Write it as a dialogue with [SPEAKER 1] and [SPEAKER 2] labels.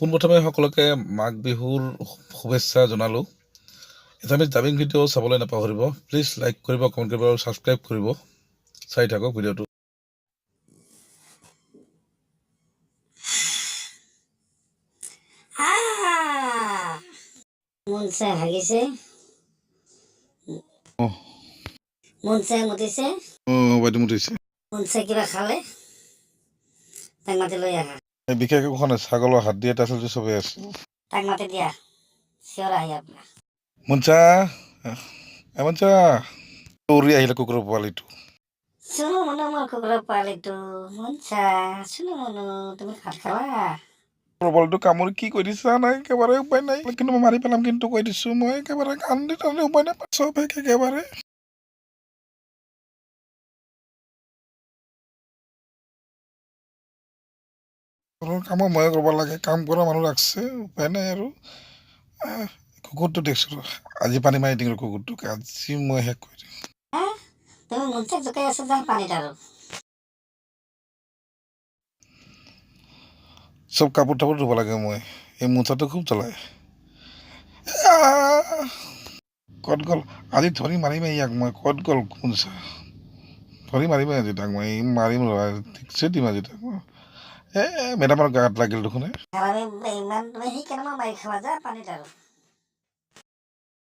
[SPEAKER 1] পোনপ্ৰথমে সকলোকে মাঘ বিহুৰ শুভেচ্ছা জনালোঁ। এতিয়া আমি ডাবিং ভিডিঅ' চাবলৈ নাপাহৰিব। প্লিজ লাইক কৰিব, কমেণ্ট কৰিব আৰু ছাবস্ক্ৰাইব কৰিব। চাই থাকক ভিডিঅ'টো।
[SPEAKER 2] মুনছে হাগিছে, মুনছে মুতিছে,
[SPEAKER 1] বাইদেউ মুতিছে।
[SPEAKER 2] মুনছে কিবা খালে, তাক মাতি লৈ আহা।
[SPEAKER 1] বিশেষ একো খোৱা নাই, ছাগলৰ হাড্ডি এটা আছিল যে চবেই আছে।
[SPEAKER 2] তাক মাতি দিয়া, চিঞৰ আহি আপোনাৰ।
[SPEAKER 1] মুনচা মুনচা উৰি আহিলে কুকুৰৰ পোৱালিটো।
[SPEAKER 2] চুনু মুনু মোৰ কুকুৰৰ পোৱালিটো, মুনচা চুনু মুনু তুমি ভাত খালা?
[SPEAKER 1] বলটো কামুৰি কি কৰি দিছা নাই, একেবাৰে উপায় নাই। কিন্তু মই মাৰি পেলাম, কিন্তু কৈ দিছো মই একেবাৰে কান্দি কান্দি উপায় নাই, চব একেবাৰে। কামো ময়ে কৰিব লাগে, কাম কৰা মানুহ ৰাখছে, উপায় নাই আৰু। কুকুৰটো দেখিছো, আজি পানী মাৰি দিম কুকুৰটোক, আজি মই শেষ কৰি দিম।
[SPEAKER 2] তুমি মুনচাক জোকাই আছা যেন পানীত আৰু।
[SPEAKER 1] চব কাপোৰ টাপোৰ ধুব লাগে মই, এই মোচাটো খুব জ্বলায়। ক'ত গ'ল আজি, ধৰি মাৰিম ইয়াক মই। ক'ত গ'ল মোচা, ধৰি মাৰিম আজি তাক মই, মাৰিম ল'ৰা ঠিকছে দিম আজি তাক মই। মেডামৰ গাত লাগিল দেখোন।
[SPEAKER 2] ইমান তুমি সেই কেনেকৈ মাৰি খাবা যা পানীত আৰু।